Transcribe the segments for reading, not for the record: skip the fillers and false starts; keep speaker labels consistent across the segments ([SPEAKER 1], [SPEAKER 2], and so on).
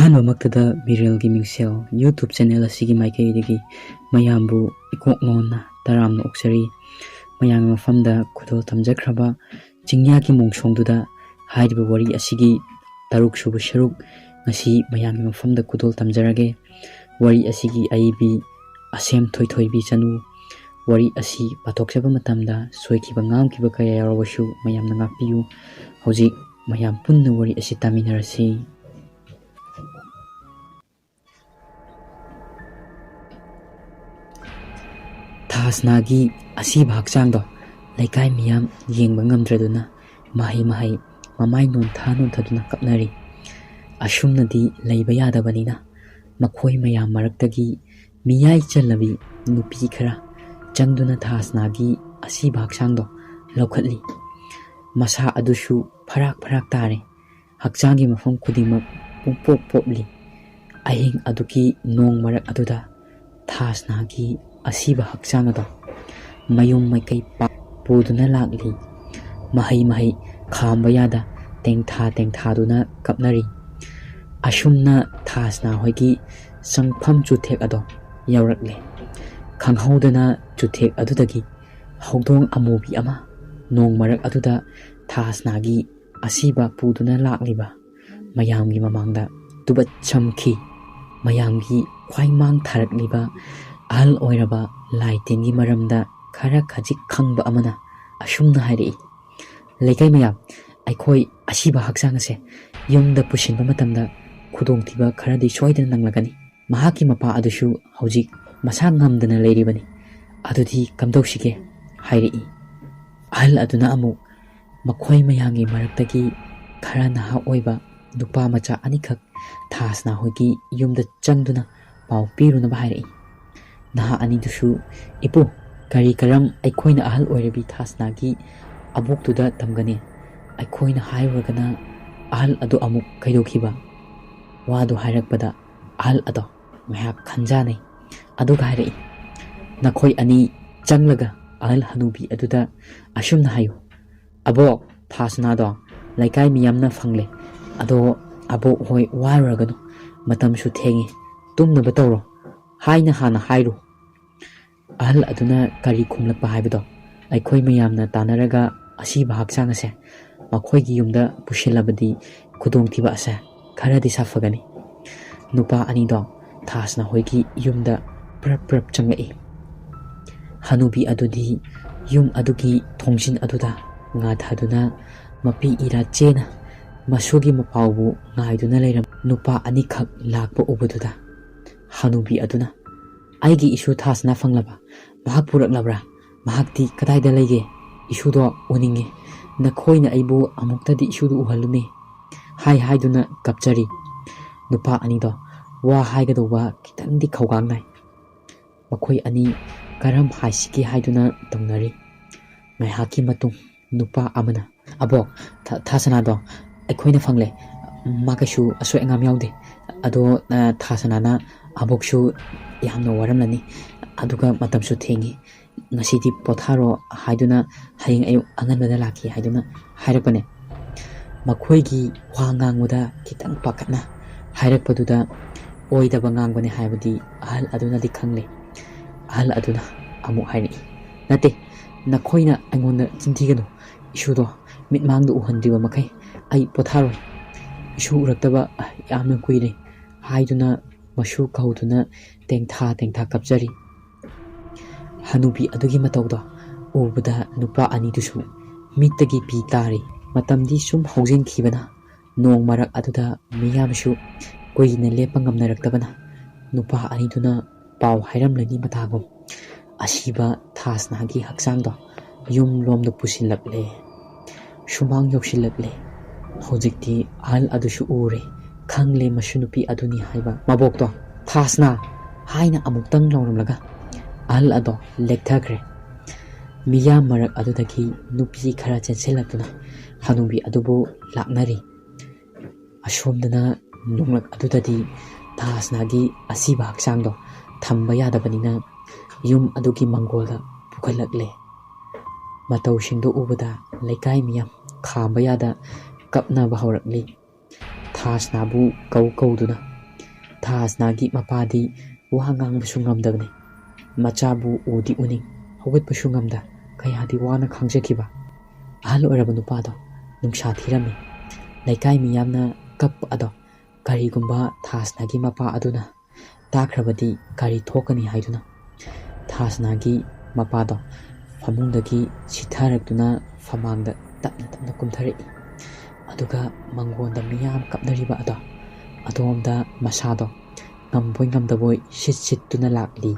[SPEAKER 1] ꯑꯍꯥꯟꯕꯃꯛꯇꯗ ꯃꯤꯔꯦꯜꯒꯤ ꯃꯤꯡꯁꯦꯜ YouTube channel ꯑꯁꯤꯒꯤ ꯃꯥꯏꯀꯩꯗꯒꯤ ꯃꯌꯥꯝꯕꯨ ꯏꯀꯣꯛ ꯅꯣꯟꯅ ꯇꯔꯥꯝꯅ ꯑꯣꯛꯆꯔꯤ꯫ ꯃꯌꯥꯝꯒꯤ ꯃꯐꯝꯗ ꯈꯨꯗꯣꯜ ꯊꯝꯖꯈ꯭ꯔꯕ ꯆꯤꯡꯌꯥꯒꯤ ꯃꯣꯡꯁꯣꯡꯗꯨꯗ ꯍꯥꯏꯔꯤꯕ ꯋꯥꯔꯤ ꯑꯁꯤꯒꯤ ꯇꯔꯨꯛꯁꯨꯕ ꯁꯔꯨꯛ ꯉꯁꯤ ꯃꯌꯥꯝꯒꯤ ꯃꯐꯝꯗ ꯈꯨꯗꯣꯜ ꯊꯝꯖꯔꯒꯦ꯫ ꯋꯥꯔꯤ ꯑꯁꯤꯒꯤ ꯑꯏꯕꯤ ꯑꯁꯦꯝ ꯊꯣꯏꯊꯣꯏꯕꯤ ꯆꯅꯨ꯫ ꯋꯥꯔꯤ ꯑꯁꯤ ꯄꯥꯊꯣꯛꯆꯕ ꯃꯇꯝꯗ ꯁꯣꯏꯈꯤꯕ ꯉꯥꯝꯈꯤꯕ ꯀꯌꯥ ꯌꯥꯎꯔꯕꯁꯨ ꯃꯌꯥꯝꯅ ꯉꯥꯛꯄꯤꯌꯨ꯫ ꯍꯧꯖꯤꯛ ꯃꯌꯥꯝ ꯄꯨꯟꯅ ꯋꯥꯔꯤ ꯑꯁꯤ ꯇꯥꯃꯤꯟꯅꯔꯁꯤ꯫ ꯊꯥꯁꯅꯥꯒꯤ ꯑꯁꯤꯕ ꯍꯛꯆꯥꯡꯗꯣ ꯂꯩꯀꯥꯏ ꯃꯤꯌꯥꯝ ꯌꯦꯡꯕ ꯉꯝꯗ꯭ꯔꯗꯨꯅ ꯃꯍꯩ ꯃꯃꯥꯏ ꯅꯣꯟꯊꯥꯗꯨꯅ ꯀꯞꯅꯔꯤ꯫ ꯑꯁꯨꯝꯅꯗꯤ ꯂꯩꯕ ꯌꯥꯗꯕꯅꯤꯅ ꯃꯈꯣꯏ ꯃꯌꯥꯝ ꯃꯔꯛꯇꯒꯤ ꯃꯤꯌꯥꯏ ꯆꯜꯂꯕꯤ ꯅꯨꯄꯤ ꯈꯔ ꯆꯪꯗꯨꯅ ꯊꯥꯁꯅꯥꯒꯤ ꯑꯁꯤꯕ ꯍꯛꯆꯥꯡꯗꯣ ꯂꯧꯈꯠꯂꯤ꯫ ꯃꯁꯥ ꯑꯗꯨꯁꯨ ꯐꯔꯥꯛ ꯇꯥꯔꯦ꯫ ꯍꯛꯆꯥꯡꯒꯤ ꯃꯐꯝ ꯈꯨꯗꯤꯡꯃꯛ ꯄꯨꯡꯄꯣꯞ ꯄꯣꯞꯂꯤ꯫ ꯑꯍꯤꯡ ꯑꯗꯨꯒꯤ ꯅꯣꯡ ꯃꯔꯛ ꯑꯗꯨꯗ ꯊꯥꯁꯅꯥꯒꯤ ꯑꯁꯤꯕ ꯍꯛꯆꯥꯡ ꯑꯗꯣ ꯃꯌꯨꯝ ꯃꯥꯏꯀꯩ ꯄꯨꯗꯨꯅ ꯂꯥꯛꯂꯤ꯫ ꯃꯍꯩ ꯈꯥꯝꯕ ꯌꯥꯗ ꯇꯦꯡꯊꯥꯗꯨꯅ ꯀꯞꯅꯔꯤ꯫ ꯑꯁꯨꯝꯅ ꯊꯥꯁꯅꯥ ꯍꯣꯏꯒꯤ ꯆꯪꯐꯝ ꯆꯨꯊꯦꯛ ꯑꯗꯣ ꯌꯧꯔꯛꯂꯦ꯫ ꯈꯪꯍꯧꯗꯅ ꯆꯨꯊꯦꯛ ꯑꯗꯨꯗꯒꯤ ꯍꯧꯗꯣꯡ ꯑꯃꯨꯕꯤ ꯑꯃ ꯅꯣꯡ ꯃꯔꯛ ꯑꯗꯨꯗ ꯊꯥꯁꯅꯥꯒꯤ ꯑꯁꯤꯕ ꯄꯨꯗꯨꯅ ꯂꯥꯛꯂꯤꯕ ꯃꯌꯥꯝꯒꯤ ꯃꯃꯥꯡꯗ ꯇꯨꯕꯠꯁꯝꯈꯤ꯫ ꯃꯌꯥꯝꯒꯤ ꯈ꯭ꯋꯥꯏꯃꯥꯡ ꯊꯥꯔꯛꯂꯤꯕ ꯑꯍꯜ ꯑꯣꯏꯔꯕ ꯂꯥꯏ ꯇꯤꯟꯒꯤ ꯃꯔꯝꯗ ꯈꯔ ꯈꯖꯤꯛ ꯈꯪꯕ ꯑꯃꯅ ꯑꯁꯨꯝꯅ ꯍꯥꯏꯔꯛꯏ꯫ ꯂꯩꯀꯥꯏ ꯃꯌꯥꯝ, ꯑꯩꯈꯣꯏ ꯑꯁꯤꯕ ꯍꯛꯆꯥꯡ ꯑꯁꯦ ꯌꯨꯝꯗ ꯄꯨꯁꯤꯟꯕ ꯃꯇꯝꯗ ꯈꯨꯗꯣꯡꯊꯤꯕ ꯈꯔꯗꯤ ꯁꯣꯏꯗꯅ ꯅꯪꯂꯒꯅꯤ꯫ ꯃꯍꯥꯛꯀꯤ ꯃꯄꯥ ꯑꯗꯨꯁꯨ ꯍꯧꯖꯤꯛ ꯃꯁꯥ ꯉꯝꯗꯅ ꯂꯩꯔꯤꯕꯅꯤ꯫ ꯑꯗꯨꯗꯤ ꯀꯝꯗꯧꯁꯤꯒꯦ ꯍꯥꯏꯔꯛꯏ꯫ ꯑꯍꯜ ꯑꯗꯨꯅ ꯑꯃꯨꯛ ꯃꯈꯣꯏ ꯃꯌꯥꯝꯒꯤ ꯃꯔꯛꯇꯒꯤ ꯈꯔ ꯅꯍꯥ ꯑꯣꯏꯕ ꯅꯨꯄꯥ ꯃꯆꯥ ꯑꯅꯤꯈꯛ ꯊꯥꯁꯅꯥ ꯍꯣꯏꯒꯤ ꯌꯨꯝꯗ ꯆꯪꯗꯨꯅ ꯄꯥꯎ ꯄꯤꯔꯨꯅꯕ ꯍꯥꯏꯔꯛꯏ꯫ ꯅꯍꯥ ꯑꯅꯤꯗꯨꯁꯨ ꯏꯄꯨ, ꯀꯔꯤ ꯀꯔꯝ ꯑꯩꯈꯣꯏꯅ ꯑꯍꯜ ꯑꯣꯏꯔꯕꯤ ꯊꯥꯁꯅꯥꯒꯤ ꯑꯕꯣꯛꯇꯨꯗ ꯇꯝꯒꯅꯤ? ꯑꯩꯈꯣꯏꯅ ꯍꯥꯏꯔꯨꯔꯒꯅ ꯑꯍꯜ ꯑꯗꯨ ꯑꯃꯨꯛ ꯀꯩꯗꯧꯈꯤꯕ? ꯋꯥꯗꯨ ꯍꯥꯏꯔꯛꯄꯗ ꯑꯍꯜ ꯑꯗꯣ ꯉꯥꯏꯍꯥꯛ ꯈꯟꯖꯥꯟꯅꯩ꯫ ꯑꯗꯨꯒ ꯍꯥꯏꯔꯛꯏ, ꯅꯈꯣꯏ ꯑꯅꯤ ꯆꯪꯂꯒ ꯑꯍꯜ ꯍꯅꯨꯕꯤ ꯑꯗꯨꯗ ꯑꯁꯨꯝꯅ ꯍꯥꯏꯌꯨ, ꯑꯕꯣꯛ, ꯊꯥꯁꯅꯥꯗꯣ ꯂꯩꯀꯥꯏ ꯃꯤꯌꯥꯝꯅ ꯐꯪꯂꯦ, ꯑꯗꯣ ꯑꯕꯣꯛ ꯍꯣꯏ ꯋꯥꯔꯨꯔꯒꯅꯨ, ꯃꯇꯝꯁꯨ ꯊꯦꯡꯉꯤ, ꯇꯨꯝꯅꯕ ꯇꯧꯔꯣ ꯍꯥꯏꯅ ꯍꯥꯟꯅ ꯍꯥꯏꯔꯨ꯫ ꯑꯍꯜ ꯑꯗꯨꯅ ꯀꯔꯤ ꯈꯨꯝꯂꯛꯄ ꯍꯥꯏꯕꯗꯣ ꯑꯩꯈꯣꯏ ꯃꯌꯥꯝꯅ ꯇꯥꯟꯅꯔꯒ ꯑꯁꯤꯕ ꯍꯛꯆꯥꯡ ꯑꯁꯦ ꯃꯈꯣꯏꯒꯤ ꯌꯨꯝꯗ ꯄꯨꯁꯤꯜꯂꯕꯗꯤ ꯈꯨꯗꯣꯡꯊꯤꯕ ꯑꯁꯦ ꯈꯔꯗꯤ ꯁꯥꯐꯒꯅꯤ꯫ ꯅꯨꯄꯥ ꯑꯅꯤꯗꯣ ꯊꯥꯁꯅꯥ ꯍꯣꯏꯒꯤ ꯌꯨꯝꯗ ꯄ꯭ꯔꯞ ꯆꯪꯂꯛꯏ꯫ ꯍꯅꯨꯕꯤ ꯑꯗꯨꯗꯤ ꯌꯨꯝ ꯑꯗꯨꯒꯤ ꯊꯣꯡꯖꯤꯟ ꯑꯗꯨꯗ ꯉꯥꯊꯗꯨꯅ ꯃꯄꯤ ꯏꯔꯥ ꯆꯦꯅ ꯃꯁꯨꯒꯤ ꯃꯄꯥꯎꯕꯨ ꯉꯥꯏꯗꯨꯅ ꯂꯩꯔꯝꯕ ꯅꯨꯄꯥ ꯑꯅꯤꯈꯛ ꯂꯥꯛꯄ ꯎꯕꯗꯨꯗ ꯍꯅꯨꯕꯤ ꯑꯗꯨꯅ, ꯑꯩꯒꯤ ꯏꯁꯨ ꯊꯥꯁꯅꯥ ꯐꯪꯂꯕ? ꯃꯍꯥꯛ ꯄꯨꯔꯛꯂꯕ꯭ꯔꯥ? ꯃꯍꯥꯛꯇꯤ ꯀꯗꯥꯏꯗ ꯂꯩꯒꯦ? ꯏꯁꯨꯗꯣ ꯎꯅꯤꯡꯉꯦ, ꯅꯈꯣꯏꯅ ꯑꯩꯕꯨ ꯑꯃꯨꯛꯇꯗꯤ ꯏꯁꯨꯗꯨ ꯎꯍꯜꯂꯨꯅꯦ ꯍꯥꯏꯗꯨꯅ ꯀꯞꯆꯔꯤ꯫ ꯅꯨꯄꯥ ꯑꯅꯤꯗꯣ ꯋꯥ ꯍꯥꯏꯒꯗꯧꯕ ꯈꯤꯇꯪꯗꯤ ꯈꯧꯒꯥꯡ ꯅꯥꯏ꯫ ꯃꯈꯣꯏ ꯑꯅꯤ ꯀꯔꯝ ꯍꯥꯏꯁꯤꯒꯦ ꯍꯥꯏꯗꯨꯅ ꯇꯧꯅꯔꯤ꯫ ꯉꯥꯏꯍꯥꯛꯀꯤ ꯃꯇꯨꯡ ꯅꯨꯄꯥ ꯑꯃꯅ, ꯑꯕꯣꯛ, ꯊꯥꯁꯅꯥꯗꯣ ꯑꯩꯈꯣꯏꯅ ꯐꯪꯂꯦ, ꯃꯥ ꯀꯩꯁꯨ ꯑꯁꯣꯏ ꯑꯉꯥꯝ ꯌꯥꯎꯗꯦ꯫ ꯑꯗꯣ ꯊꯥꯁꯅꯥꯅ ꯑꯕꯣꯛꯁꯨ ꯌꯥꯝꯅ ꯋꯥꯔꯝꯂꯅꯤ, ꯑꯗꯨꯒ ꯃꯇꯝꯁꯨ ꯊꯦꯡꯉꯤ, ꯉꯁꯤꯗꯤ ꯄꯣꯊꯥꯔꯣ ꯍꯥꯏꯗꯨꯅ ꯍꯌꯦꯡ ꯑꯌꯨꯛ ꯑꯉꯟꯕꯗ ꯂꯥꯛꯈꯤ ꯍꯥꯏꯗꯨꯅ ꯍꯥꯏꯔꯛꯄꯅꯦ꯫ ꯃꯈꯣꯏꯒꯤ ꯋꯥ ꯉꯥꯡꯕꯗ ꯈꯤꯇꯪ ꯄꯥꯈꯠꯅ ꯍꯥꯏꯔꯛꯄꯗꯨꯗ ꯑꯣꯏꯗꯕ ꯉꯥꯡꯕꯅꯦ ꯍꯥꯏꯕꯗꯤ ꯑꯍꯜ ꯑꯗꯨꯅꯗꯤ ꯈꯪꯂꯦ꯫ ꯑꯍꯜ ꯑꯗꯨꯅ ꯑꯃꯨꯛ ꯍꯥꯏꯔꯛꯏ, ꯅꯠꯇꯦ, ꯅꯈꯣꯏꯅ ꯑꯩꯉꯣꯟꯗ ꯆꯤꯟꯊꯤꯒꯅꯨ, ꯏꯁꯨꯗꯣ ꯃꯤꯠꯃꯥꯡꯗ ꯎꯍꯟꯗ꯭ꯔꯤꯕ ꯃꯈꯩ ꯑꯩ ꯄꯣꯊꯥꯔꯣꯏ, ꯏꯁꯨ ꯎꯔꯛꯇꯕ ꯌꯥꯝꯅ ꯀꯨꯏꯔꯦ ꯍꯥꯏꯗꯨꯅ ꯃꯁꯨ ꯀꯧꯗꯨꯅ ꯇꯦꯡꯊꯥ ꯀꯞꯆꯔꯤ꯫ ꯍꯅꯨꯕꯤ ꯑꯗꯨꯒꯤ ꯃꯇꯧꯗꯣ ꯎꯕꯗ ꯅꯨꯄꯥ ꯑꯅꯤꯗꯨꯁꯨ ꯃꯤꯠꯇꯒꯤ ꯄꯤ ꯇꯥꯔꯤ꯫ ꯃꯇꯝꯗꯤ ꯁꯨꯝ ꯍꯧꯖꯤꯟꯈꯤꯕꯅ ꯅꯣꯡ ꯃꯔꯛ ꯑꯗꯨꯗ ꯃꯤꯌꯥꯝꯁꯨ ꯀꯨꯏꯅ ꯂꯦꯞꯄ ꯉꯝꯅꯔꯛꯇꯕꯅ ꯅꯨꯄꯥ ꯑꯅꯤꯗꯨꯅ ꯄꯥꯎ ꯍꯥꯏꯔꯝꯂꯅꯤ ꯃꯇꯥꯒꯨꯝ ꯑꯁꯤꯕ ꯊꯥꯁꯅꯥꯒꯤ ꯍꯛꯆꯥꯡꯗꯣ ꯌꯨꯝ ꯂꯣꯝꯗ ꯄꯨꯁꯤꯜꯂꯛꯂꯦ꯫ ꯁꯨꯃꯥꯡ ꯌꯧꯁꯤꯜꯂꯛꯂꯦ꯫ ꯍꯧꯖꯤꯛꯇꯤ ꯑꯍꯜ ꯑꯗꯨꯁꯨ ꯎꯔꯦ, ꯈꯪꯂꯦ ꯃꯁꯨ ꯅꯨꯄꯤ ꯑꯗꯨꯅꯤ ꯍꯥꯏꯕ꯫ ꯃꯕꯣꯛꯇꯣ, ꯊꯥꯁꯅꯥ ꯍꯥꯏꯅ ꯑꯃꯨꯛꯇꯪ ꯂꯥꯎꯔꯝꯂꯒ ꯑꯍꯜ ꯑꯗꯣ ꯂꯦꯛꯊꯈ꯭ꯔꯦ꯫ ꯃꯤꯌꯥꯝ ꯃꯔꯛ ꯑꯗꯨꯗꯒꯤ ꯅꯨꯄꯤ ꯈꯔ ꯆꯦꯟꯁꯤꯜꯂꯛꯇꯨꯅ ꯍꯅꯨꯕꯤ ꯑꯗꯨꯕꯨ ꯂꯥꯛꯅꯔꯤ꯫ ꯑꯁꯣꯝꯗꯅ ꯅꯣꯡꯂꯛ ꯑꯗꯨꯗꯗꯤ ꯊꯥꯁꯅꯥꯒꯤ ꯑꯁꯤꯕ ꯍꯛꯆꯥꯡꯗꯣ ꯊꯝꯕ ꯌꯥꯗꯕꯅꯤꯅ ꯌꯨꯝ ꯑꯗꯨꯒꯤ ꯃꯪꯒꯣꯜꯗ ꯄꯨꯈꯠꯂꯛꯂꯦ꯫ ꯃꯇꯧꯁꯤꯡꯗꯣ ꯎꯕꯗ ꯂꯩꯀꯥꯏ ꯃꯤꯌꯥꯝ ꯈꯥꯝꯕ ꯌꯥꯗ ꯀꯞꯅꯕ ꯍꯧꯔꯛꯂꯤ꯫ ꯊꯥꯁꯅꯥꯕꯨ ꯀꯧꯗꯨꯅ ꯊꯥꯁꯅꯥꯒꯤ ꯃꯄꯥꯗꯤ ꯋꯥ ꯉꯥꯡꯕꯁꯨ ꯉꯝꯗꯕꯅꯤ. ꯃꯆꯥꯕꯨ ꯎꯗꯤ ꯎꯅꯤꯡ, ꯍꯧꯒꯠꯄꯁꯨ ꯉꯝꯗ ꯀꯌꯥꯗꯤ ꯋꯥꯅ ꯈꯥꯡꯖꯈꯤꯕ. ꯑꯍꯜ ꯑꯣꯏꯔꯕ ꯅꯨꯄꯥꯗꯣ ꯅꯨꯡꯁꯥ ꯊꯤꯔꯝꯃꯤ. ꯂꯩꯀꯥꯏ ꯃꯤꯌꯥꯝꯅ ꯀꯞꯄ ꯑꯗꯣ ꯀꯔꯤꯒꯨꯝꯕ ꯊꯥꯁꯅꯥꯒꯤ ꯃꯄꯥ ꯑꯗꯨꯅ ꯇꯥꯈ꯭ꯔꯕꯗꯤ ꯀꯔꯤ ꯊꯣꯛꯀꯅꯤ ꯍꯥꯏꯗꯨꯅ ꯊꯥꯁꯅꯥꯒꯤ ꯃꯄꯥꯗꯣ ꯐꯃꯨꯡꯗꯒꯤ ꯁꯤꯊꯔꯛꯇꯨꯅ ꯐꯃꯥꯡꯗ ꯇꯞꯅ ꯇꯞꯅ ꯀꯨꯝꯊꯔꯛꯏ. ꯑꯗꯨꯒ ꯃꯪꯒꯣꯟꯗ ꯃꯤꯌꯥꯝ ꯀꯞꯅꯔꯤꯕ ꯑꯗꯣ ꯑꯗꯣꯝꯗ ꯃꯁꯥꯗꯣ ꯉꯝꯕꯣꯏ ꯉꯝꯗꯕꯣꯏ ꯁꯤꯠꯇꯨꯅ ꯂꯥꯛꯂꯤ.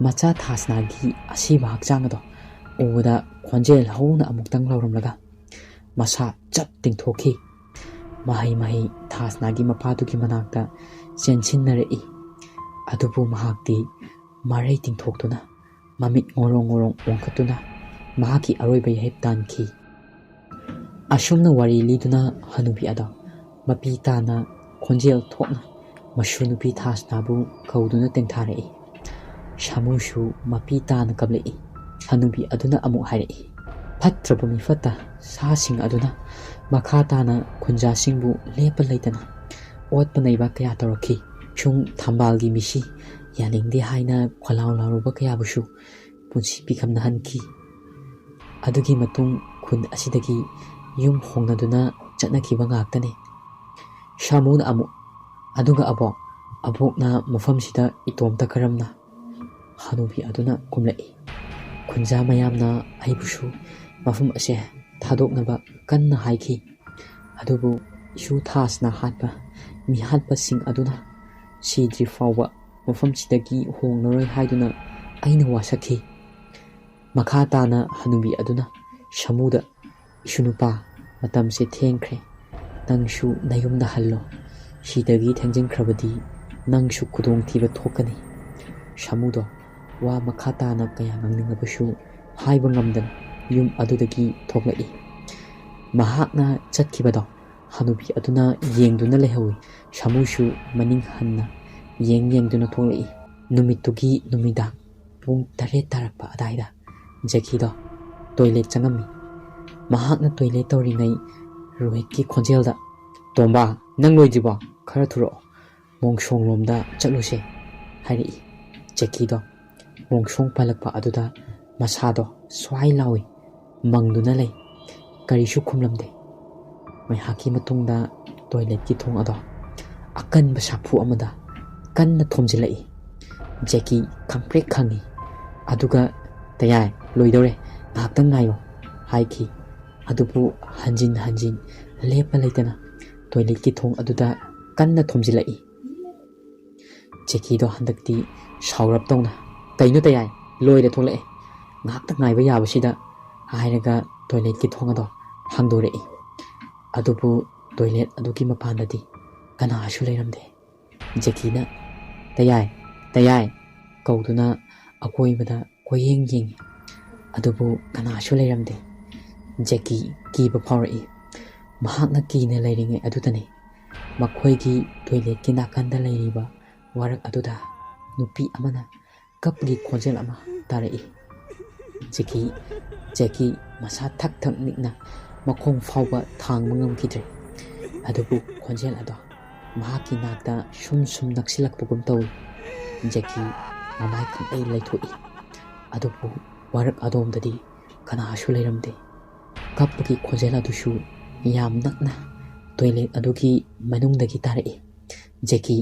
[SPEAKER 1] ꯃꯆꯥ ꯊꯥꯁꯅꯥꯒꯤ ꯑꯁꯤꯕ ꯍꯛꯆꯥꯡ ꯑꯗꯣ ꯎꯕꯗ ꯈꯣꯟꯖꯦꯜ ꯍꯧꯅ ꯑꯃꯨꯛꯇꯪ ꯂꯥꯎꯔꯝꯂꯒ ꯃꯁꯥ ꯆꯞ ꯇꯤꯡꯊꯣꯛꯈꯤ. ꯃꯍꯩ ꯊꯥꯁꯅꯥꯒꯤ ꯃꯄꯥꯗꯨꯒꯤ ꯃꯅꯥꯛꯇ ꯆꯦꯟꯁꯤꯟꯅꯔꯛꯏ. ꯑꯗꯨꯕꯨ ꯃꯍꯥꯛꯇꯤ ꯃꯔꯩ ꯇꯤꯡꯊꯣꯛꯇꯨꯅ ꯃꯃꯤꯠ ꯉꯣꯔꯣꯡ ꯉꯣꯔꯣꯡ ꯑꯣꯟꯈꯠꯇꯨꯅ ꯃꯍꯥꯛꯀꯤ ꯑꯔꯣꯏꯕ ꯌꯥꯍꯩꯞ ꯇꯥꯟꯈꯤ. ꯑꯁꯨꯝꯅ ꯋꯥꯔꯤ ꯂꯤꯗꯨꯅ ꯍꯅꯨꯕꯤ ꯑꯗꯣ ꯃꯄꯤ ꯇꯥꯅ ꯈꯣꯟꯖꯦꯜ ꯊꯣꯛꯅ ꯃꯁꯨ ꯅꯨꯄꯤ ꯊꯥꯁꯅꯥꯕꯨ ꯀꯧꯗꯨꯅ ꯇꯦꯡꯊꯥꯔꯛꯏ. ꯁꯥꯃꯨꯁꯨ ꯃꯄꯤ ꯇꯥꯅ ꯀꯞꯂꯛꯏ. ꯍꯅꯨꯕꯤ ꯑꯗꯨꯅ ꯑꯃꯨꯛ ꯍꯥꯏꯔꯛꯏ. ꯐꯠꯇ꯭ꯔꯕ ꯃꯤꯐꯠꯇ ꯁꯥꯁꯤꯡ ꯑꯗꯨꯅ ꯃꯈꯥ ꯇꯥꯅ ꯈꯨꯟꯖꯥꯁꯤꯡꯕꯨ ꯂꯦꯞꯄ ꯂꯩꯇꯅ ꯑꯣꯠꯄ ꯅꯩꯕ ꯀꯌా ꯇꯧꯔꯛꯈꯤ. ꯁꯨꯡ ꯊꯝꯕꯥꯜꯒꯤ ꯃꯤꯁꯤ ꯌꯥꯅꯤꯡꯗꯦ ꯍꯥꯏꯅ ꯈꯣꯜꯂꯥꯎ ꯂꯥꯎꯔꯨꯕ ꯀꯌꯥꯕꯨꯁꯨ ꯄꯨꯟꯁꯤ ꯄꯤꯈꯝꯅꯍꯟꯈꯤ. ꯑꯗꯨꯒꯤ ꯃꯇꯨꯡ ꯈꯨꯟ ꯑꯁꯤꯗꯒꯤ ꯌꯨꯝ ꯍꯣꯡꯅꯗꯨꯅ ꯆꯠꯅꯈꯤꯕ ꯉꯥꯛꯇꯅꯤ. ꯁꯥꯃꯨꯅ ꯑꯃꯨꯛ, ꯑꯗꯨꯒ ꯑꯕꯣꯛꯅ ꯃꯐꯝꯁꯤꯗ ꯏꯇꯣꯝꯇ ꯀꯔꯝꯅ? ꯍꯅꯨꯕꯤ ꯑꯗꯨꯅ ꯀꯨꯝꯂꯛꯏ. ꯈꯨꯟꯖꯥ ꯃꯌꯥꯝꯅ ꯑꯩꯕꯨꯁꯨ ꯃꯐꯝ ꯑꯁꯦ ꯊꯥꯗꯣꯛꯅꯕ ꯀꯟꯅ ꯍꯥꯏꯈꯤ. ꯑꯗꯨꯕꯨ ꯏꯁꯨ ꯊꯥꯁꯅꯥ ꯍꯥꯠꯄ ꯃꯤꯍꯥꯠꯄꯁꯤꯡ ꯑꯗꯨꯅ ꯁꯤꯗ꯭ꯔꯤ ꯐꯥꯎꯕ ꯃꯐꯝꯁꯤꯗꯒꯤ ꯍꯣꯡꯂꯔꯣꯏ ꯍꯥꯏꯗꯨꯅ ꯑꯩꯅ ꯋꯥꯁꯛꯈꯤ. ꯃꯈꯥ ꯇꯥꯅ ꯍꯅꯨꯕꯤ ꯑꯗꯨꯅ ꯁꯥꯃꯨꯗ, ꯏꯁꯨꯅꯨꯄꯥ, ꯃꯇꯝꯁꯦ ꯊꯦꯡꯈ꯭ꯔꯦ. ꯅꯪꯁꯨ ꯅꯌꯨꯝꯗ ꯍꯜꯂꯣ. ꯁꯤꯗꯒꯤ ꯊꯦꯡꯖꯤꯟꯈ꯭ꯔꯕꯗꯤ ꯅꯪꯁꯨ ꯈꯨꯗꯣꯡꯊꯤꯕ ꯊꯣꯛꯀꯅꯤ. ꯁꯥꯃꯨꯗꯣ ꯋꯥ ꯃꯈꯥ ꯇꯥꯅ ꯀꯌꯥ ꯉꯥꯡꯅꯤꯡꯉꯕꯁꯨ ꯍꯥꯏꯕ ꯉꯝꯗꯅ ꯌꯨꯝ ꯑꯗꯨꯗꯒꯤ ꯊꯣꯛꯂꯛꯏ. ꯃꯍꯥꯛꯅ ꯆꯠꯈꯤꯕꯗꯣ ꯍꯅꯨꯕꯤ ꯑꯗꯨꯅ ꯌꯦꯡꯗꯨꯅ ꯂꯩꯍꯧꯏ. ꯁꯥꯃꯨꯁꯨ ꯃꯅꯤꯡ ꯍꯟꯅ ꯌꯦꯡꯗꯨꯅ ꯊꯣꯛꯂꯛꯏ. ꯅꯨꯃꯤꯠꯇꯨꯒꯤ ꯅꯨꯃꯤꯗꯥꯡ ꯄꯨꯡ 8 ꯇꯥꯔꯛꯄ ꯑꯗꯥꯏꯗ ꯖꯦꯀꯤꯗꯣ ꯇꯣꯏꯂꯦꯠ ꯆꯪꯉꯝꯃꯤ. ꯃꯍꯥꯛꯅ ꯇꯣꯏꯂꯦꯠ ꯇꯧꯔꯤꯉꯩ ꯔꯣꯍꯤꯠꯀꯤ ꯈꯣꯟꯖꯦꯜꯗ, ꯇꯣꯝꯕꯥ, ꯅꯪ ꯂꯣꯏꯗ꯭ꯔꯤꯕꯣ? ꯈꯔ ꯊꯨꯔꯛꯑꯣ, ꯃꯣꯡꯁꯣꯡꯂꯣꯝꯗ ꯆꯠꯂꯨꯁꯦ ꯍꯥꯏꯔꯛꯏ. ꯖꯦꯀꯤꯗꯣ ꯃꯣꯡꯁꯣꯡ ꯄꯜꯂꯛꯄ ꯑꯗꯨꯗ ꯃꯁꯥꯗꯣ ꯁ꯭ꯋꯥꯏ ꯂꯥꯎꯏ ꯃꯪꯗꯨꯅ ꯂꯩ. ꯀꯔꯤꯁꯨ ꯈꯨꯝꯂꯝꯗꯦ. ꯉꯥꯏꯍꯥꯛꯀꯤ ꯃꯇꯨꯡꯗ ꯇꯣꯏꯂꯦꯠꯀꯤ ꯊꯣꯡ ꯑꯗꯣ ꯑꯀꯟꯕ ꯁꯥꯐꯨ ꯑꯃꯗ ꯀꯟꯅ ꯊꯣꯝꯖꯤꯜꯂꯛꯏ. ꯖꯦꯀꯤ ꯈꯪꯄ꯭ꯔꯦꯛ ꯈꯪꯏ. ꯑꯗꯨꯒ ꯇꯌꯥꯏ, ꯂꯣꯏꯗꯧꯔꯦ, ꯉꯥꯏꯍꯥꯛꯇꯪ ꯉꯥꯏꯌꯣ ꯍꯥꯏꯈꯤ. ꯑꯗꯨꯕꯨ ꯍꯟꯖꯤꯟ ꯂꯦꯞꯄ ꯂꯩꯇꯅ ꯇꯣꯏꯂꯦꯠꯀꯤ ꯊꯣꯡ ꯑꯗꯨꯗ ꯀꯟꯅ ꯊꯣꯝꯖꯤꯜꯂꯛꯏ. ꯖꯦꯀꯤꯗꯣ ꯍꯟꯗꯛꯇꯤ ꯁꯥꯎꯔꯞ ꯇꯧꯅ, ꯀꯩꯅꯣ ꯇꯌꯥꯏ, ꯂꯣꯏꯔꯦ, ꯊꯣꯛꯂꯛꯑꯦ, ꯉꯥꯏꯍꯥꯛꯇ ꯉꯥꯏꯕ ꯌꯥꯕꯁꯤꯗ ꯍꯥꯏꯔꯒ ꯇꯣꯏꯂꯦꯠꯀꯤ ꯊꯣꯡ ꯑꯗꯣ ꯍꯥꯡꯗꯣꯔꯛꯏ. ꯑꯗꯨꯕꯨ ꯇꯣꯏꯂꯦꯠ ꯑꯗꯨꯒꯤ ꯃꯄꯥꯟꯗꯗꯤ ꯀꯅꯥꯁꯨ ꯂꯩꯔꯝꯗꯦ. ꯖꯦꯀꯤꯅ ꯇꯌꯥꯏ ꯀꯧꯗꯨꯅ ꯑꯀꯣꯏꯕꯗ ꯀꯣꯏꯌꯦꯡ ꯌꯦꯡꯉꯤ. ꯑꯗꯨꯕꯨ ꯀꯅꯥꯁꯨ ꯂꯩꯔꯝꯗꯦ. ꯖꯦꯀꯤ ꯀꯤꯕ ꯐꯥꯎꯔꯛꯏ. ꯃꯍꯥꯛꯅ ꯀꯤꯅ ꯂꯩꯔꯤꯉꯩ ꯑꯗꯨꯗꯅꯤ ꯃꯈꯣꯏꯒꯤ ꯇꯣꯏꯂꯦꯠꯀꯤ ꯅꯥꯀꯟꯗ ꯂꯩꯔꯤꯕ ꯋꯥꯔꯛ ꯑꯗꯨꯗ ꯅꯨꯄꯤ ꯑꯃꯅ ꯀꯞꯄꯒꯤ ꯈꯣꯟꯖꯦꯜ ꯑꯃ ꯇꯥꯔꯛꯏ. ꯖꯦꯀꯤ ꯃꯁꯥ ꯊꯛ ꯅꯤꯛꯅ ꯃꯈꯣꯡ ꯐꯥꯎꯕ ꯊꯥꯡꯕ ꯉꯝꯈꯤꯗ꯭ꯔꯦ. ꯑꯗꯨꯕꯨ ꯈꯣꯟꯖꯦꯜ ꯑꯗꯣ ꯃꯍꯥꯛꯀꯤ ꯅꯥꯛꯇ ꯁꯨꯝ ꯅꯛꯁꯤꯜꯂꯛꯄꯒꯨꯝ ꯇꯧꯏ. ꯖꯦꯀꯤ ꯃꯃꯥꯏ ꯈꯪꯂꯩ ꯂꯩꯊꯣꯛꯏ. ꯑꯗꯨꯕꯨ ꯋꯥꯔꯛ ꯑꯗꯣꯝꯗꯗꯤ ꯀꯅꯥꯁꯨ ꯂꯩꯔꯝꯗꯦ. ꯀꯞꯄꯒꯤ ꯈꯣꯟꯖꯦꯜ ꯑꯗꯨꯁꯨ ꯌꯥꯝ ꯅꯛꯅ ꯇꯣꯏꯂꯦꯠ ꯑꯗꯨꯒꯤ ꯃꯅꯨꯡꯗꯒꯤ ꯇꯥꯔꯛꯏ. ꯖꯦꯀꯤ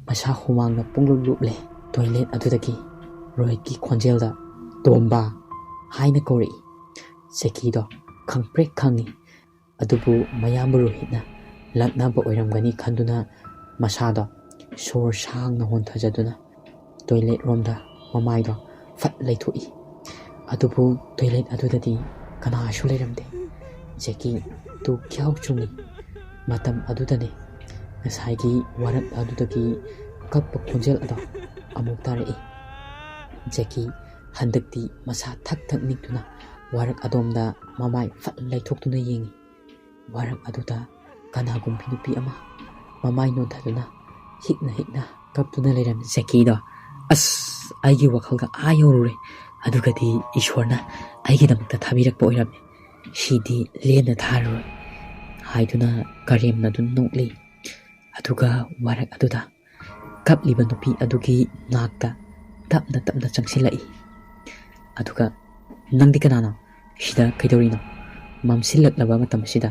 [SPEAKER 1] ꯃꯁꯥ ꯍꯨꯃꯥꯡꯅ ꯄꯨꯡꯂꯨꯞ ꯂꯨꯞꯂꯦ. ꯇꯣꯏꯂꯦꯠ ꯑꯗꯨꯗꯒꯤ ꯔꯣꯍꯤꯠꯀꯤ ꯈꯣꯟꯖꯦꯜꯗ ꯇꯣꯝꯕꯥ ꯍꯥꯏꯅ ꯀꯧꯔꯛꯏ. ꯖꯦꯀꯤꯗꯣ ꯈꯪꯄ꯭ꯔꯦꯛ ꯈꯪꯏ. ꯑꯗꯨꯕꯨ ꯃꯌꯥꯝꯕ ꯔꯣꯍꯤꯠꯅ ꯂꯛꯅꯕ ꯑꯣꯏꯔꯝꯒꯅꯤ ꯈꯟꯗꯨꯅ ꯃꯁꯥꯗꯣ ꯁꯣꯔ ꯁꯥꯡꯅ ꯍꯣꯟꯊꯖꯗꯨꯅ ꯇꯣꯏꯂꯦꯠ ꯔꯣꯝꯗ ꯃꯃꯥꯏꯗꯣ ꯐꯠ ꯂꯩꯊꯣꯛꯏ. ꯑꯗꯨꯕꯨ ꯇꯣꯏꯂꯦꯠ ꯑꯗꯨꯗꯗꯤ ꯀꯅꯥꯁꯨ ꯂꯩꯔꯝꯗꯦ. ꯖꯦꯀꯤ ꯇꯨ ꯈ꯭ꯌꯥꯎ ꯆꯨꯡꯏ. ꯃꯇꯝ ꯑꯗꯨꯗꯅꯤ ꯉꯁꯥꯏꯒꯤ ꯋꯥꯔꯛ ꯑꯗꯨꯗꯒꯤ ꯀꯞꯄ ꯈꯣꯟꯖꯦꯜ ꯑꯗꯣ ꯑꯃꯨꯛ ꯇꯥꯔꯛꯏ. ꯖꯦꯀꯤ ꯍꯟꯗꯛꯇꯤ ꯃꯁꯥ ꯊꯛ ꯅꯤꯛꯇꯨꯅ ꯋꯥꯔꯛ ꯑꯗꯣꯝꯗ ꯃꯃꯥꯏ ꯐꯠ ꯂꯩꯊꯣꯛꯇꯨꯅ ꯌꯦꯡꯉꯤ. ꯋꯥꯔꯛ ꯑꯗꯨꯗ ꯀꯅꯥꯒꯨꯝꯕꯤ ꯅꯨꯄꯤ ꯑꯃ ꯃꯃꯥꯏ ꯅꯣꯟꯊꯗꯨꯅ ꯍꯤꯛꯅ ꯀꯞꯇꯨꯅ ꯂꯩꯔꯝꯃꯤ. ꯖꯦꯀꯤꯗꯣ ꯑꯁ, ꯑꯩꯒꯤ ꯋꯥꯈꯜꯒ ꯌꯧꯔꯨꯔꯦ. ꯑꯗꯨꯒꯗꯤ ꯏꯁꯣꯔꯅ ꯑꯩꯒꯤꯗꯃꯛꯇ ꯊꯥꯕꯤꯔꯛꯄ ꯑꯣꯏꯔꯝꯃꯦ. ꯁꯤꯗꯤ ꯂꯦꯟꯅ ꯊꯥꯔꯔꯣꯏ ꯍꯥꯏꯗꯨꯅ ꯀꯔꯦꯝꯅꯗꯨꯅ ꯅꯣꯛꯂꯤ. ꯑꯗꯨꯒ ꯋꯥꯔꯛ ꯑꯗꯨꯗ ꯀꯞꯂꯤꯕ ꯅꯨꯄꯤ ꯑꯗꯨꯒꯤ ꯅꯥꯛꯇ ꯇꯞꯅ ꯇꯞꯅ ꯆꯪꯁꯤꯜꯂꯛꯏ ꯑꯗꯨꯒ ꯅꯪꯗꯤ ꯀꯅꯥꯅꯣ ꯁꯤꯗ ꯀꯩꯗꯧꯔꯤꯅꯣ ꯃꯝꯁꯤꯜꯂꯛꯂꯕ ꯃꯇꯝ ꯑꯁꯤꯗ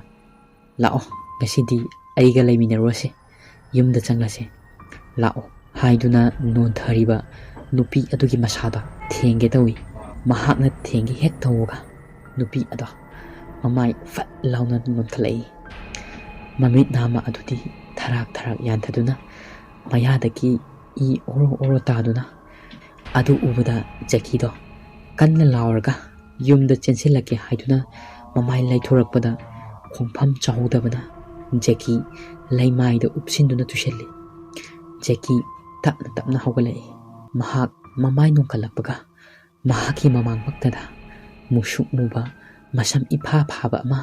[SPEAKER 1] ꯂꯥꯛꯑꯣ ꯉꯁꯤꯗꯤ ꯑꯩꯒ ꯂꯩꯃꯤꯟꯅꯔꯨꯔꯁꯤ ꯌꯨꯝꯗ ꯆꯪꯂꯁꯤ ꯂꯥꯛꯑꯣ ꯍꯥꯏꯗꯨꯅ ꯅꯣꯟꯊꯔꯤꯕ ꯅꯨꯄꯤ ꯑꯗꯨꯒꯤ ꯃꯁꯥꯗ ꯊꯦꯡꯒꯦ ꯇꯧꯏ ꯃꯍꯥꯛꯅ ꯊꯦꯡꯒꯦ ꯍꯦꯛ ꯇꯧꯕꯒ ꯅꯨꯄꯤ ꯑꯗꯣ ꯃꯃꯥꯏ ꯐꯠ ꯂꯥꯎꯅ ꯅꯣꯟꯈꯠꯂꯛꯏ ꯃꯃꯤꯠ ꯅꯥꯝꯃ ꯑꯗꯨꯗꯤ ꯊꯔꯥꯛ ꯊꯔꯥꯛ ꯌꯥꯟꯊꯗꯨꯅ ꯃꯌꯥꯗꯒꯤ ꯏ ꯑꯣꯔꯣ ꯑꯣꯔꯣ ꯇꯥꯗꯨꯅ ꯑꯗꯨ ꯎꯕꯗ ꯖꯦꯀꯤꯗꯣ ꯀꯟꯅ ꯂꯥꯎꯔꯒ ꯌꯨꯝꯗ ꯆꯦꯟꯁꯤꯜꯂꯛꯀꯦ ꯍꯥꯏꯗꯨꯅ ꯃꯃꯥꯏ ꯂꯩꯊꯣꯔꯛꯄꯗ ꯈꯣꯡꯐꯝ ꯆꯥꯍꯧꯗꯕꯅ ꯖꯦꯀꯤ ꯂꯩꯃꯥꯏꯗ ꯎꯞꯁꯤꯟꯗꯨꯅ ꯇꯨꯁꯤꯜꯂꯤ ꯖꯦꯀꯤ ꯇꯞꯅ ꯇꯞꯅ ꯍꯧꯒꯠꯂꯛꯏ ꯃꯍꯥꯛ ꯃꯃꯥꯏ ꯅꯣꯟꯈꯠꯂꯛꯄꯒ ꯃꯍꯥꯛꯀꯤ ꯃꯃꯥꯡꯃꯛꯇꯗ ꯃꯨꯁꯨꯛ ꯃꯨꯕ ꯃꯁꯝ ꯏꯐꯥ ꯐꯥꯕ ꯑꯃ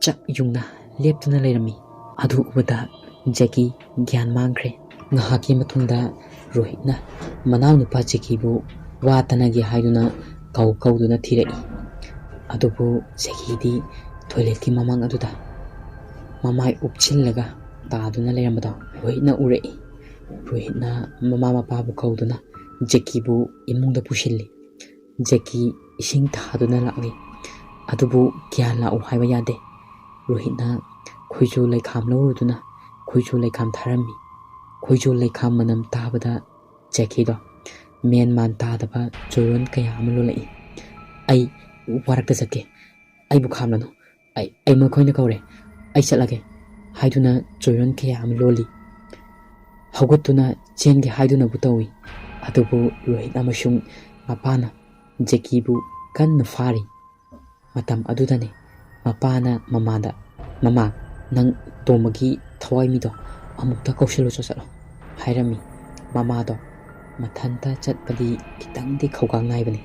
[SPEAKER 1] ꯆꯞ ꯌꯨꯡꯅ ꯂꯦꯞꯇꯨꯅ ꯂꯩꯔꯝꯃꯤ ꯑꯗꯨ ꯎꯕꯗ ꯖꯦꯀꯤ ꯒ꯭ꯌꯥꯟ ꯃꯥꯡꯈ꯭ꯔꯦ ꯉꯥꯏꯍꯥꯛꯀꯤ ꯃꯇꯨꯡꯗ ꯔꯣꯍꯤꯠꯅ ꯃꯅꯥꯎꯅꯨꯄꯥ ꯖꯦꯀꯤꯕꯨ ꯋꯥ ꯇꯅꯒꯦ ꯍꯥꯏꯗꯨꯅ ꯀꯧꯗꯨꯅ ꯊꯤꯔꯛꯏ ꯑꯗꯨꯕꯨ ꯖꯦꯀꯤꯗꯤ ꯇꯣꯏꯂꯦꯠꯀꯤ ꯃꯃꯥꯡ ꯑꯗꯨꯗ ꯃꯃꯥꯏ ꯎꯞꯁꯤꯜꯂꯒ ꯇꯥꯗꯨꯅ ꯂꯩꯔꯝꯕꯗꯣ ꯔꯣꯍꯤꯠꯅ ꯎꯔꯛꯏ ꯔꯣꯍꯤꯠꯅ ꯃꯃꯥ ꯃꯄꯥꯕꯨ ꯀꯧꯗꯨꯅ ꯖꯦꯀꯤꯕꯨ ꯏꯃꯨꯡꯗ ꯄꯨꯁꯤꯜꯂꯤ ꯖꯦꯀꯤ ꯏꯁꯤꯡ ꯊꯥꯗꯨꯅ ꯂꯥꯛꯂꯤ ꯑꯗꯨꯕꯨ ꯒ꯭ꯌꯥꯟ ꯂꯥꯛꯎ ꯍꯥꯏꯕ ꯌꯥꯗꯦ ꯔꯣꯍꯤꯠꯅ ꯈꯣꯏꯆꯨ ꯂꯩꯈꯥꯝ ꯂꯧꯔꯨꯗꯨꯅ ꯈꯣꯏꯆꯨ ꯂꯩꯈꯥꯝ ꯊꯥꯔꯝꯃꯤ ꯈꯣꯏꯆꯨ ꯂꯩꯈꯥꯝ ꯃꯅꯝ ꯇꯥꯕꯗ ꯖꯦꯀꯤꯗꯣ ꯃꯦꯟ ꯃꯥꯟ ꯇꯥꯗꯕ ꯆꯣꯏꯔꯣꯟ ꯀꯌꯥ ꯑꯃ ꯂꯣꯜꯂꯛꯏ ꯑꯩ ꯋꯥꯔꯛꯇ ꯆꯠꯀꯦ ꯑꯩꯕꯨ ꯈꯥꯝꯂꯅꯨ ꯑꯩ ꯃꯈꯣꯏꯅ ꯀꯧꯔꯦ ꯑꯩ ꯆꯠꯂꯒꯦ ꯍꯥꯏꯗꯨꯅ ꯆꯣꯏꯔꯣꯟ ꯀꯌꯥ ꯑꯃ ꯂꯣꯜꯂꯤ ꯍꯧꯒꯠꯇꯨꯅ ꯆꯦꯟꯒꯦ ꯍꯥꯏꯗꯨꯅꯕꯨ ꯇꯧꯏ ꯑꯗꯨꯕꯨ ꯔꯣꯍꯤꯠ ꯑꯃꯁꯨꯡ ꯃꯄꯥꯅ ꯖꯦꯀꯤꯕꯨ ꯀꯟꯅ ꯐꯥꯔꯤ ꯃꯇꯝ ꯑꯗꯨꯗꯅꯤ ꯃꯄꯥꯅ ꯃꯃꯥꯗ ꯃꯃꯥ ꯅꯪ ꯇꯣꯝꯕꯒꯤ ꯊꯋꯥꯏꯃꯤꯗꯣ ꯑꯃꯨꯛꯇ ꯀꯧꯁꯤꯜꯂꯨ ꯆꯠꯂꯣ ꯍꯥꯏꯔꯝꯃꯤ ꯃꯃꯥꯗꯣ ꯃꯊꯟꯇ ꯆꯠꯄꯗꯤ ꯈꯤꯇꯪꯗꯤ ꯈꯧꯒꯥꯡ ꯅꯥꯏꯕꯅꯤ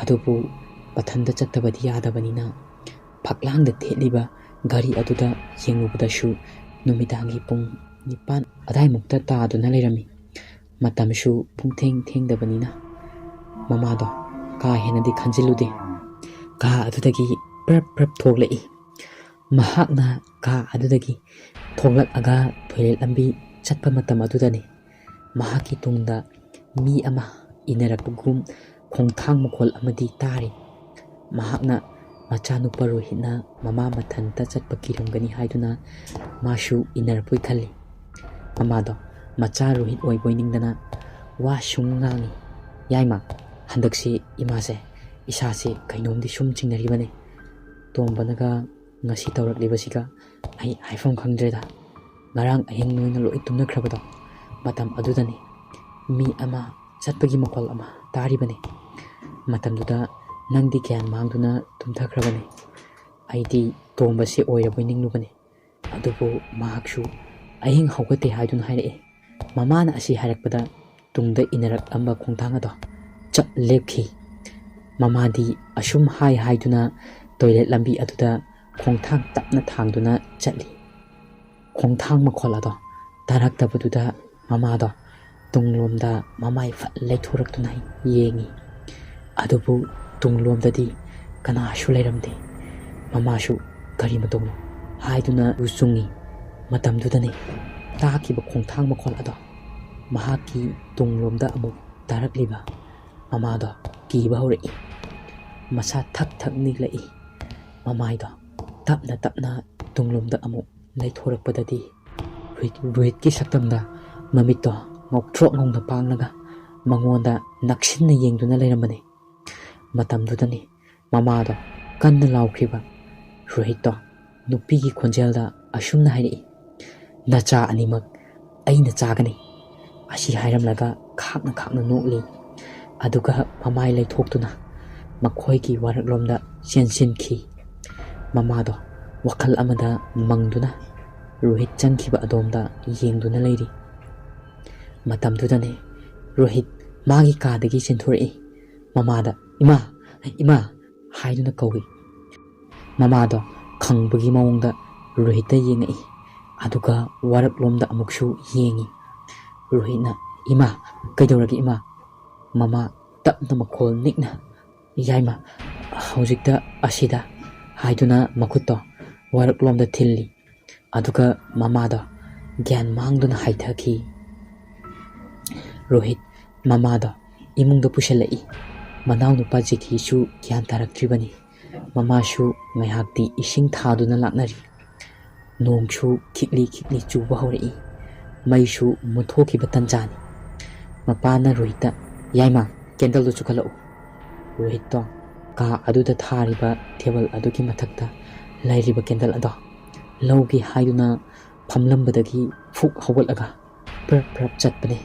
[SPEAKER 1] ꯑꯗꯨꯕꯨ ꯃꯊꯟꯇ ꯆꯠꯇꯕꯗꯤ ꯌꯥꯗꯕꯅꯤꯅ ꯐꯛꯂꯥꯡꯗ ꯊꯦꯠꯂꯤꯕ ꯒꯥꯔꯤ ꯑꯗꯨꯗ ꯌꯦꯡꯂꯨꯕꯗꯁꯨ ꯅꯨꯃꯤꯗꯥꯡꯒꯤ ꯄꯨꯡ 9 ꯑꯗꯥꯏꯃꯨꯛꯇ ꯇꯥꯗꯨꯅ ꯂꯩꯔꯝꯃꯤ ꯃꯇꯝꯁꯨ ꯄꯨꯡꯊꯦꯡ ꯊꯦꯡꯗꯕꯅꯤꯅ ꯃꯃꯥꯗꯣ ꯀꯥ ꯍꯦꯟꯅꯗꯤ ꯈꯟꯖꯤꯜꯂꯨꯗꯦ ꯀꯥ ꯑꯗꯨꯗꯒꯤ ꯄ꯭ꯔꯞ ꯄ꯭ꯔꯞ ꯊꯣꯛꯂꯛꯏ ꯃꯍꯥꯛꯅ ꯀꯥ ꯑꯗꯨꯗꯒꯤ ꯊꯣꯛꯂꯛꯑꯒ ꯇꯣꯏꯂꯦꯠ ꯂꯝꯕꯤ ꯆꯠꯄ ꯃꯇꯝ ꯑꯗꯨꯗꯅꯤ ꯃꯍꯥꯛꯀꯤ ꯇꯨꯡꯗ ꯃꯤ ꯑꯃ ꯏꯟꯅꯔꯛꯄꯒꯨꯝ ꯈꯣꯡꯊꯥꯡ ꯃꯈꯣꯜ ꯑꯃꯗꯤ ꯇꯥꯔꯤ ꯃꯍꯥꯛꯅ ꯃꯆꯥꯅꯨꯄꯥ ꯔꯣꯍꯤꯠꯅ ꯃꯃꯥ ꯃꯊꯟꯇ ꯆꯠꯄ ꯀꯤꯔꯝꯒꯅꯤ ꯍꯥꯏꯗꯨꯅ ꯃꯥꯁꯨ ꯏꯟꯅꯔꯛꯄꯣꯏ ꯈꯜꯂꯤ ꯃꯃꯥꯗꯣ ꯃꯆꯥ ꯔꯣꯍꯤꯠ ꯑꯣꯏꯕꯣꯏ ꯅꯤꯡꯗꯅ ꯋꯥ ꯁꯨꯝ ꯉꯥꯡꯉꯤ ꯌꯥꯏꯃ ꯍꯟꯗꯛꯁꯤ ꯏꯃꯥꯁꯦ ꯏꯁꯥꯁꯦ ꯀꯩꯅꯣꯝꯗꯤ ꯁꯨꯝ ꯆꯤꯡꯅꯔꯤꯕꯅꯦ ꯇꯣꯝꯕꯅꯒ ꯉꯁꯤ ꯇꯧꯔꯛꯂꯤꯕꯁꯤꯒ ꯑꯩ ꯍꯥꯏꯐꯝ ꯈꯪꯗ꯭ꯔꯦꯗ ꯉꯔꯥꯡ ꯑꯍꯤꯡ ꯅꯣꯏꯅ ꯂꯣꯏ ꯇꯨꯝꯅꯈ꯭ꯔꯕꯗꯣ ꯃꯇꯝ ꯑꯗꯨꯗꯅꯤ ꯃꯤ ꯑꯃ ꯆꯠꯄꯒꯤ ꯃꯈꯣꯜ ꯑꯃ ꯇꯥꯔꯤꯕꯅꯤ ꯃꯇꯝꯗꯨꯗ ꯅꯪꯗꯤ ꯒ꯭ꯌꯥꯟ ꯃꯥꯡꯗꯨꯅ ꯇꯨꯝꯊꯈ꯭ꯔꯕꯅꯤ ꯑꯩꯗꯤ ꯇꯣꯝꯕꯁꯤ ꯑꯣꯏꯔꯕꯣꯏ ꯅꯤꯡꯂꯨꯕꯅꯤ ꯑꯗꯨꯕꯨ ꯃꯍꯥꯛꯁꯨ ꯑꯍꯤꯡ ꯍꯧꯒꯠꯇꯦ ꯍꯥꯏꯗꯨꯅ ꯍꯥꯏꯔꯛꯏ ꯃꯃꯥꯅ ꯑꯁꯤ ꯍꯥꯏꯔꯛꯄꯗ ꯇꯨꯡꯗ ꯏꯟꯅꯔꯛꯂꯝꯕ ꯈꯣꯡꯊꯥꯡ ꯑꯗꯣ ꯆꯞ ꯂꯦꯞꯈꯤ ꯃꯃꯥꯗꯤ ꯑꯁꯨꯝ ꯍꯥꯏꯗꯨꯅ ꯇꯣꯏꯂꯦꯠ ꯂꯝꯕꯤ ꯑꯗꯨꯗ ꯈꯣꯡꯊꯥꯡ ꯇꯞꯅ ꯊꯥꯡꯗꯨꯅ ꯆꯠꯂꯤ ꯈꯣꯡꯊꯥꯡ ꯃꯈꯣꯜ ꯑꯗꯣ ꯇꯥꯔꯛꯇꯕꯗꯨꯗ ꯃꯃꯥꯗꯣ ꯇꯨꯡꯂꯣꯝꯗ ꯃꯃꯥꯏ ꯐꯠ ꯂꯩꯊꯣꯔꯛꯇꯨꯅ ꯌꯦꯡꯉꯤ ꯑꯗꯨꯕꯨ ꯇꯨꯡꯂꯣꯝꯗꯗꯤ ꯀꯅꯥꯁꯨ ꯂꯩꯔꯝꯗꯦ ꯃꯃꯥꯁꯨ ꯀꯔꯤ ꯃꯇꯧꯅꯣ ꯍꯥꯏꯗꯨꯅ ꯆꯨꯡꯉꯤ ꯃꯇꯝꯗꯨꯗꯅꯤ ꯇꯥꯈꯤꯕ ꯈꯣꯡꯊꯥꯡ ꯃꯈꯣꯜ ꯑꯗꯣ ꯃꯍꯥꯛꯀꯤ ꯇꯨꯡꯂꯣꯝꯗ ꯑꯃꯨꯛ ꯇꯥꯔꯛꯂꯤꯕ ꯃꯃꯥꯗꯣ ꯀꯤꯕ ꯍꯧꯔꯛꯏ ꯃꯁꯥ ꯊꯛ ꯊꯛ ꯅꯤꯛꯂꯛꯏ ꯃꯃꯥꯏꯗꯣ ꯇꯞꯅ ꯇꯞꯅ ꯇꯨꯡꯂꯣꯝꯗ ꯑꯃꯨꯛ ꯂꯩꯊꯣꯔꯛꯄꯗꯗꯤ ꯔꯣꯍꯤꯠꯀꯤ ꯁꯛꯇꯝꯗ ꯃꯃꯤꯠꯇꯣ ꯉꯧꯊ꯭ꯔꯣꯛ ꯉꯧꯅ ꯄꯥꯡꯂꯒ ꯃꯉꯣꯟꯗ ꯅꯛꯁꯤꯟꯅ ꯌꯦꯡꯗꯨꯅ ꯂꯩꯔꯝꯕꯅꯤ ꯃꯇꯝꯗꯨꯗꯅꯤ ꯃꯃꯥꯗꯣ ꯀꯟꯅ ꯂꯥꯎꯈ꯭ꯔꯤꯕ ꯔꯣꯍꯤꯠꯇꯣ ꯅꯨꯄꯤꯒꯤ ꯈꯣꯟꯖꯦꯜꯗ ꯑꯁꯨꯝꯅ ꯍꯥꯏꯔꯛꯏ ꯅꯆꯥ ꯑꯅꯤꯃꯛ ꯑꯩꯅ ꯆꯥꯒꯅꯤ ꯑꯁꯤ ꯍꯥꯏꯔꯝꯂꯒ ꯈꯥꯛꯅ ꯈꯥꯛꯅ ꯅꯣꯛꯂꯤ ꯑꯗꯨꯒ ꯃꯃꯥꯏ ꯂꯩꯊꯣꯛꯇꯨꯅ ꯃꯈꯣꯏꯒꯤ ꯋꯥꯔꯛꯂꯣꯝꯗ ꯆꯦꯟꯁꯤꯟꯈꯤ ꯃꯃꯥꯗꯣ ꯋꯥꯈꯜ ꯑꯃꯗ ꯃꯪꯗꯨꯅ ꯔꯣꯍꯤꯠ ꯆꯪꯈꯤꯕ ꯑꯗꯣꯝꯗ ꯌꯦꯡꯗꯨꯅ ꯂꯩꯔꯤ ꯃꯇꯝꯗꯨꯗꯅꯤ ꯔꯣꯍꯤꯠ ꯃꯥꯒꯤ ꯀꯥꯗꯒꯤ ꯆꯦꯟꯊꯣꯔꯛꯏ ꯃꯃꯥꯗ ꯏꯃꯥ ꯏꯃꯥ ꯍꯥꯏꯗꯨꯅ ꯀꯧꯏ ꯃꯃꯥꯗꯣ ꯈꯪꯕꯒꯤ ꯃꯑꯣꯡꯗ ꯔꯣꯍꯤꯠꯇ ꯌꯦꯡꯉꯛꯏ ꯑꯗꯨꯒ ꯋꯥꯔꯛꯂꯣꯝꯗ ꯑꯃꯨꯛꯁꯨ ꯌꯦꯡꯉꯤ ꯔꯣꯍꯤꯠꯅ ꯏꯃꯥ ꯀꯩꯗꯧꯔꯒꯦ ꯏꯃꯥ ꯃꯃꯥ ꯇꯞꯅ ꯃꯈꯣꯜ ꯅꯤꯛꯅ ꯌꯥꯏꯃ ꯍꯧꯖꯤꯛꯇ ꯑꯁꯤꯗ ꯍꯥꯏꯗꯨꯅ ꯃꯈꯨꯠꯇꯣ ꯋꯥꯔꯛꯂꯣꯝꯗ ꯊꯤꯜꯂꯤ ꯑꯗꯨꯒ ꯃꯃꯥꯗꯣ ꯒ꯭ꯌꯥꯟ ꯃꯥꯡꯗꯨꯅ ꯍꯥꯏꯊꯈꯤ ꯔꯣꯍꯤꯠ ꯃꯃꯥꯗꯣ ꯏꯃꯨꯡꯗ ꯄꯨꯁꯤꯜꯂꯛꯏ꯫ ꯃꯅꯥꯎꯅꯨꯄꯥ ꯖꯦꯀꯤꯁꯨ ꯒ꯭ꯌꯥꯟ ꯇꯥꯔꯛꯇ꯭ꯔꯤꯕꯅꯤ꯫ ꯃꯃꯥꯁꯨ ꯉꯥꯏꯍꯥꯛꯇꯤ ꯏꯁꯤꯡ ꯊꯥꯗꯨꯅ ꯂꯥꯛꯅꯔꯤ꯫ ꯅꯣꯡꯁꯨ ꯈꯤꯛꯂꯤ ꯈꯤꯛꯂꯤ ꯆꯨꯕ ꯍꯧꯔꯛꯏ꯫ ꯃꯩꯁꯨ ꯃꯨꯠꯊꯣꯛꯈꯤꯕ ꯇꯟꯖꯥꯅꯤ꯫ ꯃꯄꯥꯅ ꯔꯣꯍꯤꯠꯇ "ꯌꯥꯏꯃ, ꯀꯦꯟꯗꯜꯗꯨ ꯆꯨꯈꯠꯂꯛꯎ." ꯔꯣꯍꯤꯠꯇꯣ ꯀꯥ ꯑꯗꯨꯗ ꯊꯥꯔꯤꯕ ꯇꯦꯕꯜ ꯑꯗꯨꯒꯤ ꯃꯊꯛꯇ ꯂꯩꯔꯤꯕ ꯀꯦꯟꯗꯜ ꯑꯗꯣ ꯂꯧꯒꯦ ꯍꯥꯏꯗꯨꯅ ꯐꯝꯂꯝꯕꯗꯒꯤ ꯐꯨꯛ ꯍꯧꯒꯠꯂꯒ ꯄ꯭ꯔꯞ ꯄ꯭ꯔꯞ ꯆꯠꯄꯅꯦ꯫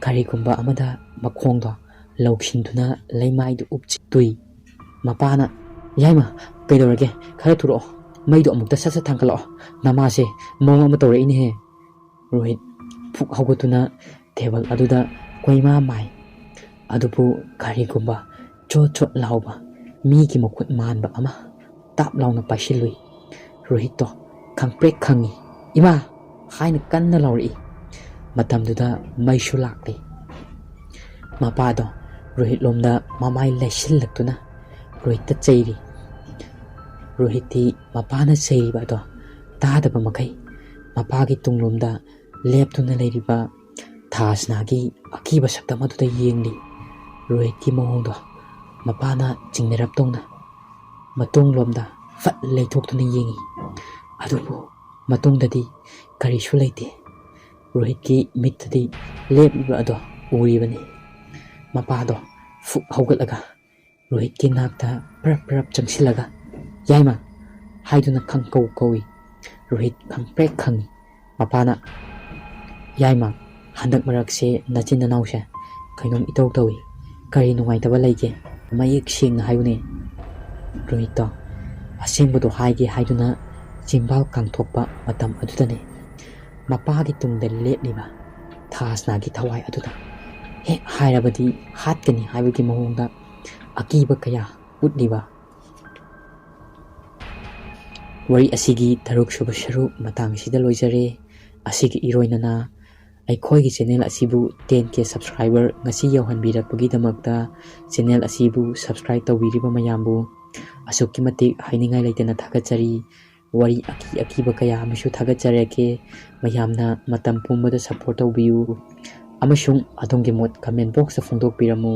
[SPEAKER 1] ꯀꯔꯤꯒꯨꯝꯕ ꯑꯃꯗ ꯃꯈꯣꯡꯗꯣ ꯂꯧꯁꯤꯟꯗꯨꯅ ꯂꯩꯃꯥꯏꯗꯨ ꯇꯨꯏ꯫ ꯃꯄꯥꯅ "ꯌꯥꯏꯃ, ꯀꯩꯗꯧꯔꯒꯦ? ꯈꯔ ꯊꯨꯔꯛꯑꯣ, ꯃꯩꯗꯣ ꯑꯃꯨꯛꯇ ꯁꯠ ꯁꯠ ꯊꯥꯡꯒꯠꯂꯛꯑꯣ, ꯅꯃꯥꯁꯦ ꯃꯑꯣꯡ ꯑꯃ ꯇꯧꯔꯛꯏꯅꯦꯍꯦ." ꯔꯣꯍꯤꯠ ꯐꯨꯛ ꯍꯧꯒꯠꯇꯨꯅ ꯇꯦꯕꯜ ꯑꯗꯨꯗ ꯀꯣꯏꯃꯥ ꯃꯥꯏ꯫ ꯑꯗꯨꯕꯨ ꯀꯔꯤꯒꯨꯝꯕ ꯆꯣꯠ ꯆꯣꯠ ꯂꯥꯎꯕ ꯃꯤꯒꯤ ꯃꯈꯨꯠ ꯃꯥꯟꯕ ꯑꯃ ꯇꯥꯞ ꯂꯥꯎꯅ ꯄꯥꯏꯁꯤꯜꯂꯨꯏ꯫ ꯔꯣꯍꯤꯠꯇꯣ ꯈꯪꯄ꯭ꯔꯦꯛ ꯈꯪꯉꯤ꯫ "ꯏꯃꯥ!" ꯍꯥꯏꯅ ꯀꯟꯅ ꯂꯥꯎꯔꯛꯏ꯫ ꯃꯇꯝꯗꯨꯗ ꯃꯩꯁꯨ ꯂꯥꯛꯂꯦ꯫ ꯃꯄꯥꯗꯣ ꯔꯣꯍꯤꯠꯂꯣꯝꯗ ꯃꯃꯥꯏ ꯂꯩꯁꯤꯜꯂꯛꯇꯨꯅ ꯔꯣꯍꯤꯠꯇ ꯆꯩꯔꯤ꯫ ꯔꯣꯍꯤꯠꯇꯤ ꯃꯄꯥꯅ ꯆꯩꯔꯤꯕ ꯑꯗꯣ ꯇꯥꯗꯕ ꯃꯈꯩ ꯃꯄꯥꯒꯤ ꯇꯨꯡꯂꯣꯝꯗ ꯂꯦꯞꯇꯨꯅ ꯂꯩꯔꯤꯕ ꯊꯥꯁꯅꯥꯒꯤ ꯑꯀꯤꯕ ꯁꯛꯇꯝ ꯑꯗꯨꯗ ꯌꯦꯡꯂꯤ꯫ ꯔꯣꯍꯤꯠꯀꯤ ꯃꯑꯣꯡꯗꯣ ꯃꯄꯥꯅ ꯆꯤꯡꯅꯔꯞꯇꯧꯅ ꯃꯇꯨꯡꯂꯣꯝꯗ ꯐꯠ ꯂꯩꯊꯣꯛꯇꯨꯅ ꯌꯦꯡꯉꯤ꯫ ꯑꯗꯨꯕꯨ ꯃꯇꯨꯡꯗꯗꯤ ꯀꯔꯤꯁꯨ ꯂꯩꯇꯦ꯫ ꯔꯣꯍꯤꯠꯀꯤ ꯃꯤꯠꯇꯗꯤ ꯂꯦꯞꯂꯤꯕ ꯑꯗꯣ ꯎꯔꯤꯕꯅꯤ꯫ ꯃꯄꯥꯗꯣ ꯐꯨꯛ ꯍꯧꯒꯠꯂꯒ ꯔꯣꯍꯤꯠꯀꯤ ꯅꯥꯛꯇ ꯄ꯭ꯔꯞ ꯄ꯭ꯔꯞ ꯆꯪꯁꯤꯜꯂꯒ "ꯌꯥꯏꯃ" ꯍꯥꯏꯗꯨꯅ ꯈꯪꯀꯧ ꯀꯧꯏ꯫ ꯔꯣꯍꯤꯠ ꯈꯪꯄ꯭ꯔꯦꯛ ꯈꯪꯉꯤ꯫ ꯃꯄꯥꯅ "ꯌꯥꯏꯃ, ꯍꯟꯗꯛ ꯃꯔꯛꯁꯦ ꯅꯆꯤꯟ ꯅꯅꯥꯎꯁꯦ ꯀꯩꯅꯣꯝ ꯏꯇꯧ ꯇꯧꯏ. ꯀꯔꯤ ꯅꯨꯡꯉꯥꯏꯇꯕ ꯂꯩꯒꯦ? ꯃꯌꯦꯛ ꯁꯦꯡꯅ ꯍꯥꯏꯌꯨꯅꯦ." ꯔꯣꯍꯤꯠꯇꯣ ꯑꯁꯦꯡꯕꯗꯣ ꯍꯥꯏꯒꯦ ꯍꯥꯏꯗꯨꯅ ꯆꯤꯡꯕꯥꯜ ꯀꯥꯡꯊꯣꯛꯄ ꯃꯇꯝ ꯑꯗꯨꯗꯅꯦ ꯃꯄꯥꯒꯤ ꯇꯨꯡꯗ ꯂꯦꯞꯂꯤꯕ ꯊꯥꯁꯅꯥꯒꯤ ꯊꯋꯥꯏ ꯑꯗꯨꯗ ꯍꯦꯛ ꯍꯥꯏꯔꯕꯗꯤ ꯍꯥꯠꯀꯅꯤ ꯍꯥꯏꯕꯒꯤ ꯃꯑꯣꯡꯗ ꯑꯀꯤꯕ ꯀꯌꯥ ꯎꯠꯂꯤꯕ꯫ ꯋꯥꯔꯤ ꯑꯁꯤꯒꯤ 6ꯁꯨꯕ ꯁꯔꯨꯛ ꯃꯇꯥꯡꯁꯤꯗ ꯂꯣꯏꯖꯔꯦ꯫ ꯑꯁꯤꯒꯤ ꯏꯔꯣꯏꯅꯅ ꯑꯩꯈꯣꯏꯒꯤ ꯆꯦꯅꯦꯜ ꯑꯁꯤꯕꯨ 10K ꯁꯕꯁꯀ꯭ꯔꯥꯏꯕꯔ ꯉꯁꯤ ꯌꯧꯍꯟꯕꯤꯔꯛꯄꯒꯤꯗꯃꯛꯇ ꯆꯦꯅꯦꯜ ꯑꯁꯤꯕꯨ ꯁꯕꯁꯀ꯭ꯔꯥꯏꯕ ꯇꯧꯕꯤꯔꯤꯕ ꯃꯌꯥꯝꯕꯨ ꯑꯁꯨꯛꯀꯤ ꯃꯇꯤꯛ ꯍꯥꯏꯅꯤꯡꯉꯥꯏ ꯂꯩꯇꯅ ꯊꯥꯒꯠꯆꯔꯤ꯫ ꯋꯥꯔꯤ ꯑꯀꯤꯕ ꯀꯌꯥ ꯑꯃꯁꯨ ꯊꯥꯒꯠꯆꯔꯛꯀꯦ꯫ ꯃꯌꯥꯝꯅ ꯃꯇꯝ ꯄꯨꯝꯕꯗ ꯁꯄꯣꯔꯠ ꯇꯧꯕꯤꯌꯨ ꯑꯃꯁꯨꯡ ꯑꯗꯣꯝꯒꯤ ꯃꯣꯠ ꯀꯃꯦꯟ ꯕꯣꯛꯁꯇ ꯐꯣꯡꯗꯣꯛꯄꯤꯔꯝꯃꯨ꯫